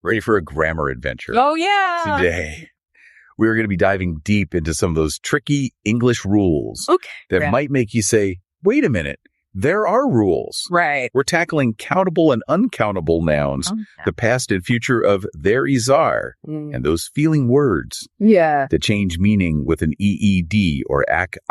Ready for a grammar adventure? Oh, yeah. Today, we're going to be diving deep into some of those tricky English rules that might make you say, wait a minute, there are rules. Right. We're tackling countable and uncountable nouns, the past and future of there is are, and those feeling words that change meaning with an EED or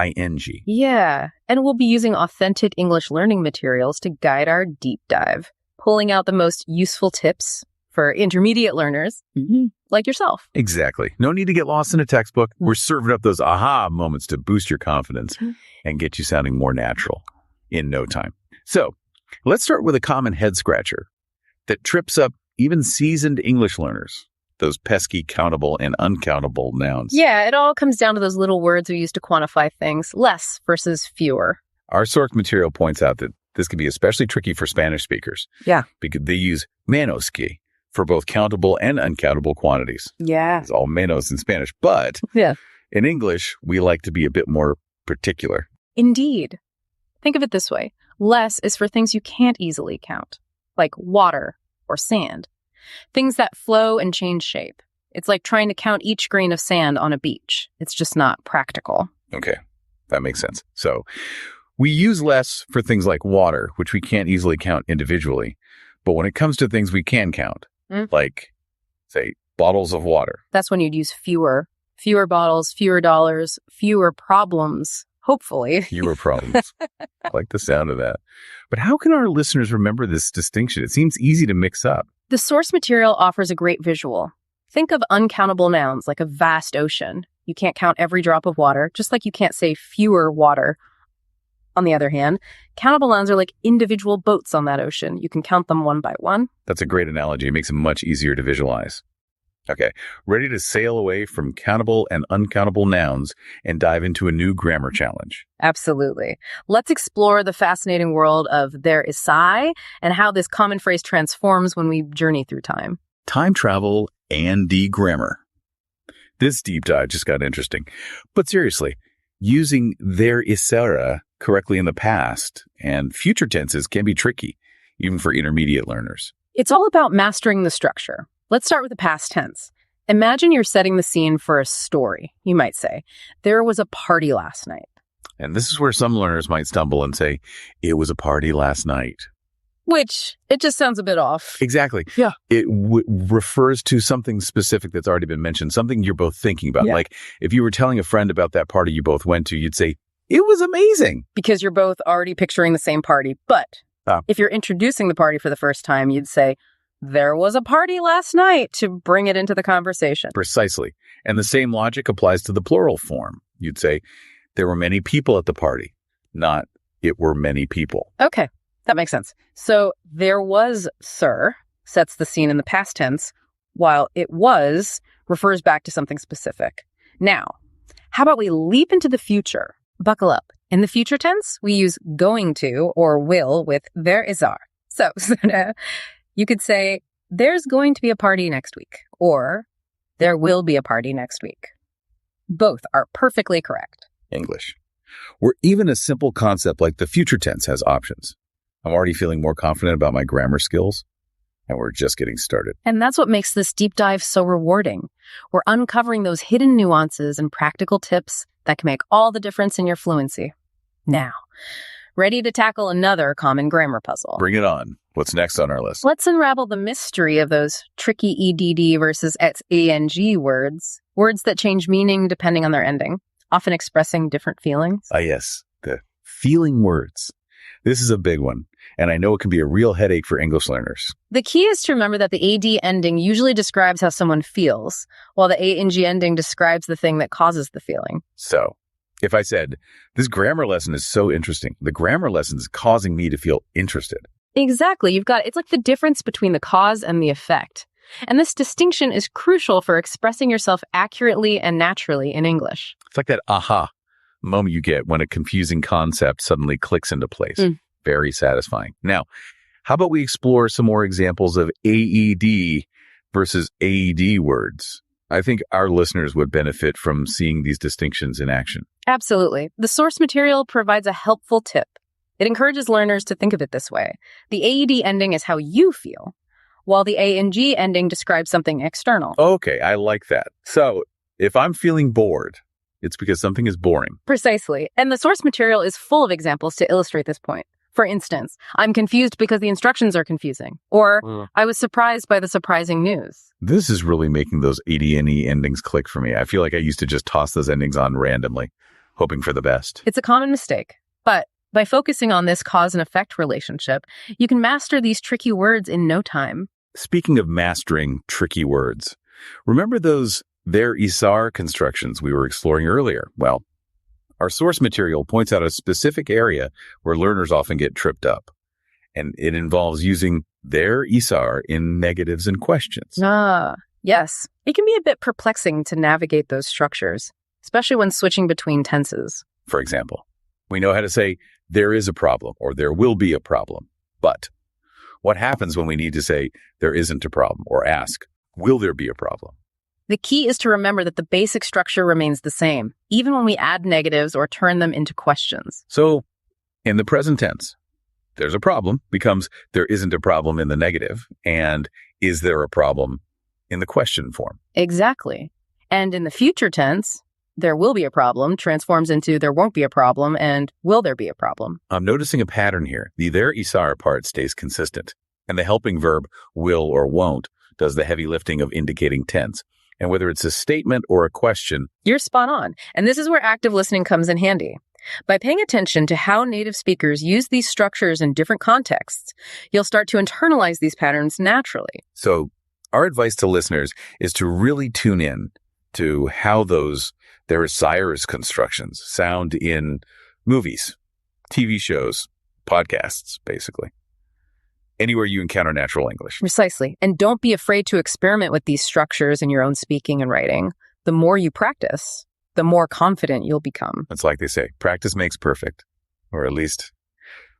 ing. Yeah. And we'll be using authentic English learning materials to guide our deep dive, pulling out the most useful tips for intermediate learners like yourself. Exactly. No need to get lost in a textbook. We're serving up those aha moments to boost your confidence and get you sounding more natural in no time. So let's start with a common head scratcher that trips up even seasoned English learners, those pesky countable and uncountable nouns. Yeah, it all comes down to those little words we use to quantify things, less versus fewer. Our source material points out that this can be especially tricky for Spanish speakers. Yeah. Because they use menos que for both countable and uncountable quantities. Yeah. It's all menos in Spanish. But in English, we like to be a bit more particular. Indeed. Think of it this way. Less is for things you can't easily count, like water or sand. Things that flow and change shape. It's like trying to count each grain of sand on a beach. It's just not practical. Okay, that makes sense. So we use less for things like water, which we can't easily count individually. But when it comes to things we can count, like, say, bottles of water. That's when you'd use fewer. Fewer bottles, fewer dollars, fewer problems. Hopefully. Fewer problems. I like the sound of that. But how can our listeners remember this distinction? It seems easy to mix up. The source material offers a great visual. Think of uncountable nouns like a vast ocean. You can't count every drop of water, just like you can't say fewer water. On the other hand, countable nouns are like individual boats on that ocean. You can count them one by one. That's a great analogy. It makes it much easier to visualize. Okay, ready to sail away from countable and uncountable nouns and dive into a new grammar challenge? Absolutely. Let's explore the fascinating world of there is I and how this common phrase transforms when we journey through time. Time travel and grammar. This deep dive just got interesting. But seriously, using there is correctly in the past and future tenses can be tricky, even for intermediate learners. It's all about mastering the structure. Let's start with the past tense. Imagine you're setting the scene for a story. You might say, there was a party last night. And this is where some learners might stumble and say, it was a party last night. Which, it just sounds a bit off. Exactly. Yeah. It refers to something specific that's already been mentioned, something you're both thinking about. Yeah. Like if you were telling a friend about that party you both went to, you'd say, it was amazing. Because you're both already picturing the same party. But if you're introducing the party for the first time, you'd say, there was a party last night to bring it into the conversation. Precisely. And the same logic applies to the plural form. You'd say, there were many people at the party, not it were many people. Okay, that makes sense. So there was, sir, sets the scene in the past tense, while it was refers back to something specific. Now, how about we leap into the future? Buckle up. In the future tense, we use going to or will with there is are. So you could say, there's going to be a party next week, or there will be a party next week. Both are perfectly correct. English. Or even a simple concept like the future tense has options. I'm already feeling more confident about my grammar skills, and we're just getting started. And that's what makes this deep dive so rewarding. We're uncovering those hidden nuances and practical tips that can make all the difference in your fluency. Now, ready to tackle another common grammar puzzle? Bring it on. What's next on our list? Let's unravel the mystery of those tricky EDD versus ENG words. Words that change meaning depending on their ending, often expressing different feelings. Yes, the feeling words. This is a big one, and I know it can be a real headache for English learners. The key is to remember that the AD ending usually describes how someone feels, while the ANG ending describes the thing that causes the feeling. So, if I said, this grammar lesson is so interesting, the grammar lesson is causing me to feel interested. Exactly. It's like the difference between the cause and the effect. And this distinction is crucial for expressing yourself accurately and naturally in English. It's like that aha moment you get when a confusing concept suddenly clicks into place. Very satisfying. Now, how about we explore some more examples of AED versus AED words? I think our listeners would benefit from seeing these distinctions in action. Absolutely. The source material provides a helpful tip. It encourages learners to think of it this way. The AED ending is how you feel, while the ANG ending describes something external. Okay, I like that. So if I'm feeling bored, it's because something is boring. Precisely. And the source material is full of examples to illustrate this point. For instance, I'm confused because the instructions are confusing. Or I was surprised by the surprising news. This is really making those AD&E endings click for me. I feel like I used to just toss those endings on randomly, hoping for the best. It's a common mistake. But by focusing on this cause and effect relationship, you can master these tricky words in no time. Speaking of mastering tricky words, remember those there isar constructions we were exploring earlier? Well, our source material points out a specific area where learners often get tripped up, and it involves using there isar in negatives and questions. Yes. It can be a bit perplexing to navigate those structures, especially when switching between tenses. For example, we know how to say there is a problem or there will be a problem, but what happens when we need to say there isn't a problem or ask, will there be a problem? The key is to remember that the basic structure remains the same, even when we add negatives or turn them into questions. So, in the present tense, there's a problem becomes there isn't a problem in the negative, and is there a problem in the question form? Exactly. And in the future tense, there will be a problem transforms into there won't be a problem and will there be a problem. I'm noticing a pattern here. The there isar part stays consistent, and the helping verb will or won't does the heavy lifting of indicating tense. And whether it's a statement or a question, you're spot on. And this is where active listening comes in handy. By paying attention to how native speakers use these structures in different contexts, you'll start to internalize these patterns naturally. So our advice to listeners is to really tune in to how those there isar constructions sound in movies, TV shows, podcasts, basically. Anywhere you encounter natural English. Precisely. And don't be afraid to experiment with these structures in your own speaking and writing. The more you practice, the more confident you'll become. It's like they say, practice makes perfect, or at least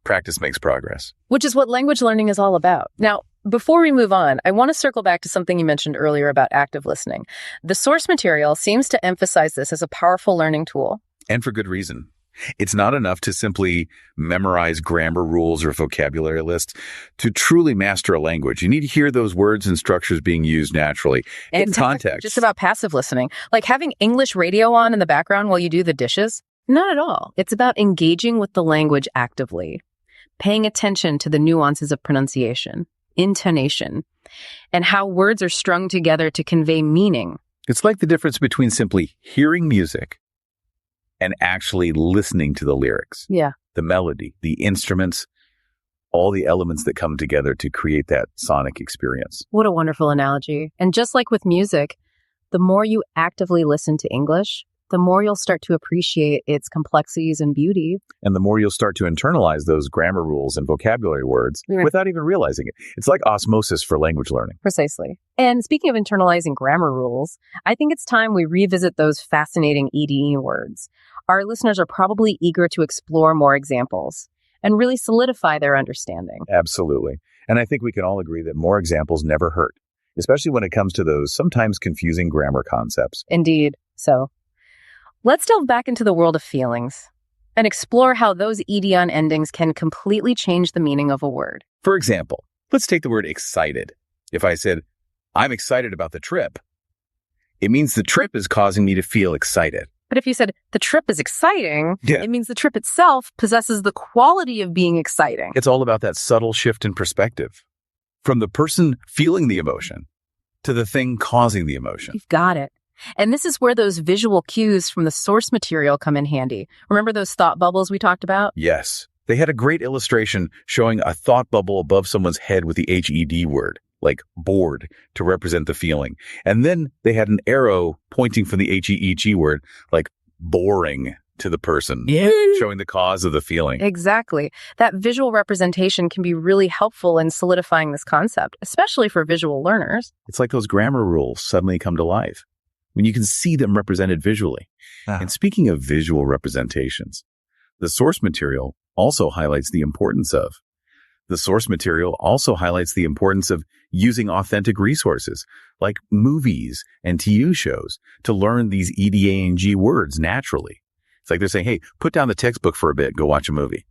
practice makes progress. Which is what language learning is all about. Now, before we move on, I want to circle back to something you mentioned earlier about active listening. The source material seems to emphasize this as a powerful learning tool. And for good reason. It's not enough to simply memorize grammar rules or vocabulary lists. To truly master a language, you need to hear those words and structures being used naturally in context. Just about passive listening, like having English radio on in the background while you do the dishes. Not at all. It's about engaging with the language actively, paying attention to the nuances of pronunciation, intonation, and how words are strung together to convey meaning. It's like the difference between simply hearing music and actually listening to the lyrics. Yeah. The melody, the instruments, all the elements that come together to create that sonic experience. What a wonderful analogy. And just like with music, the more you actively listen to English, the more you'll start to appreciate its complexities and beauty. And the more you'll start to internalize those grammar rules and vocabulary words without even realizing it. It's like osmosis for language learning. Precisely. And speaking of internalizing grammar rules, I think it's time we revisit those fascinating EDE words. Our listeners are probably eager to explore more examples and really solidify their understanding. Absolutely. And I think we can all agree that more examples never hurt, especially when it comes to those sometimes confusing grammar concepts. Indeed. So let's delve back into the world of feelings and explore how those ed-on endings can completely change the meaning of a word. For example, let's take the word excited. If I said, I'm excited about the trip, it means the trip is causing me to feel excited. But if you said the trip is exciting, It means the trip itself possesses the quality of being exciting. It's all about that subtle shift in perspective. From the person feeling the emotion to the thing causing the emotion. You've got it. And this is where those visual cues from the source material come in handy. Remember those thought bubbles we talked about? Yes. They had a great illustration showing a thought bubble above someone's head with the HED word, like bored, to represent the feeling. And then they had an arrow pointing from the HEG word, like boring, to the person, showing the cause of the feeling. Exactly. That visual representation can be really helpful in solidifying this concept, especially for visual learners. It's like those grammar rules suddenly come to life when you can see them represented visually. And speaking of visual representations, the source material also highlights the importance of using authentic resources like movies and TV shows to learn these EDANG words naturally. It's like they're saying, hey, put down the textbook for a bit, go watch a movie.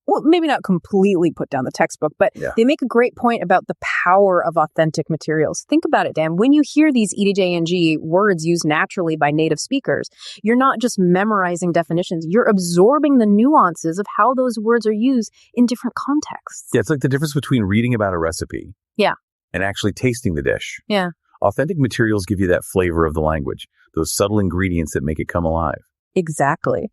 well, maybe not completely put down the textbook, but they make a great point about the power of authentic materials. Think about it, Dan. When you hear these EDJ-NG words used naturally by native speakers, you're not just memorizing definitions. You're absorbing the nuances of how those words are used in different contexts. Yeah, it's like the difference between reading about a recipe and actually tasting the dish. Yeah. Authentic materials give you that flavor of the language, those subtle ingredients that make it come alive. Exactly.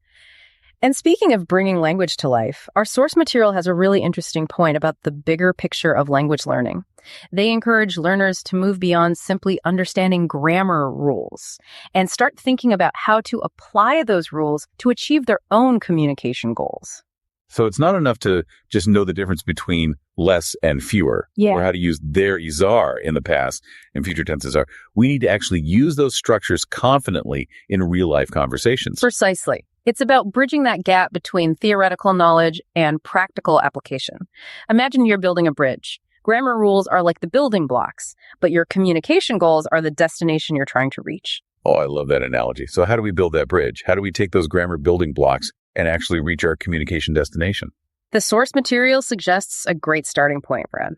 And speaking of bringing language to life, our source material has a really interesting point about the bigger picture of language learning. They encourage learners to move beyond simply understanding grammar rules and start thinking about how to apply those rules to achieve their own communication goals. So it's not enough to just know the difference between less and fewer, or how to use there is are in the past and future tenses are. We need to actually use those structures confidently in real-life conversations. Precisely. It's about bridging that gap between theoretical knowledge and practical application. Imagine you're building a bridge. Grammar rules are like the building blocks, but your communication goals are the destination you're trying to reach. Oh, I love that analogy. So how do we build that bridge? How do we take those grammar building blocks and actually reach our communication destination? The source material suggests a great starting point, Brad.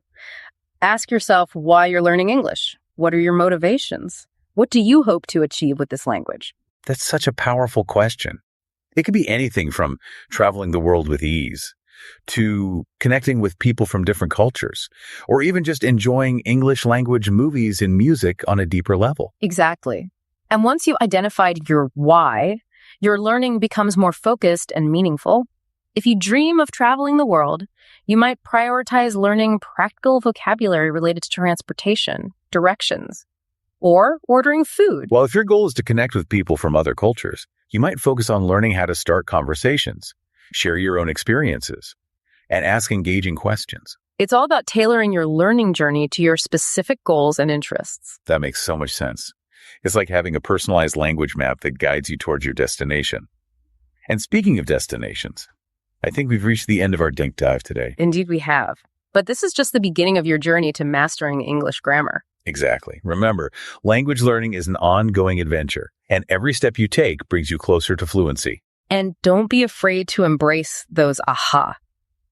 Ask yourself why you're learning English. What are your motivations? What do you hope to achieve with this language? That's such a powerful question. It could be anything from traveling the world with ease to connecting with people from different cultures, or even just enjoying English language movies and music on a deeper level. Exactly. And once you've identified your why, your learning becomes more focused and meaningful. If you dream of traveling the world, you might prioritize learning practical vocabulary related to transportation, directions, or ordering food. Well, if your goal is to connect with people from other cultures, you might focus on learning how to start conversations, share your own experiences, and ask engaging questions. It's all about tailoring your learning journey to your specific goals and interests. That makes so much sense. It's like having a personalized language map that guides you towards your destination. And speaking of destinations, I think we've reached the end of our deep dive today. Indeed, we have. But this is just the beginning of your journey to mastering English grammar. Exactly. Remember, language learning is an ongoing adventure, and every step you take brings you closer to fluency. And don't be afraid to embrace those aha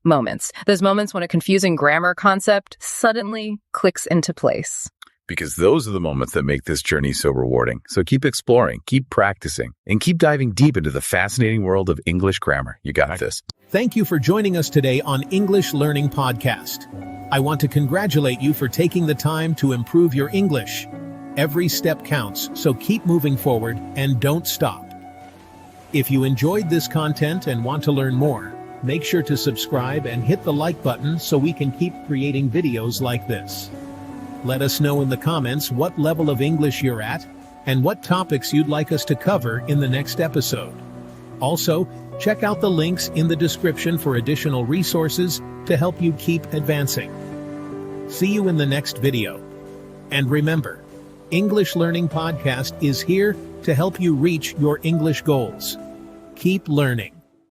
moments. Those moments when a confusing grammar concept suddenly clicks into place. Because those are the moments that make this journey so rewarding. So keep exploring, keep practicing, and keep diving deep into the fascinating world of English grammar. You got this. Thank you for joining us today on English Learning Podcast. I want to congratulate you for taking the time to improve your English. Every step counts, so keep moving forward and don't stop. If you enjoyed this content and want to learn more, make sure to subscribe and hit the like button so we can keep creating videos like this. Let us know in the comments what level of English you're at and what topics you'd like us to cover in the next episode. Also, check out the links in the description for additional resources to help you keep advancing. See you in the next video. And remember, English Learning Podcast is here to help you reach your English goals. Keep learning.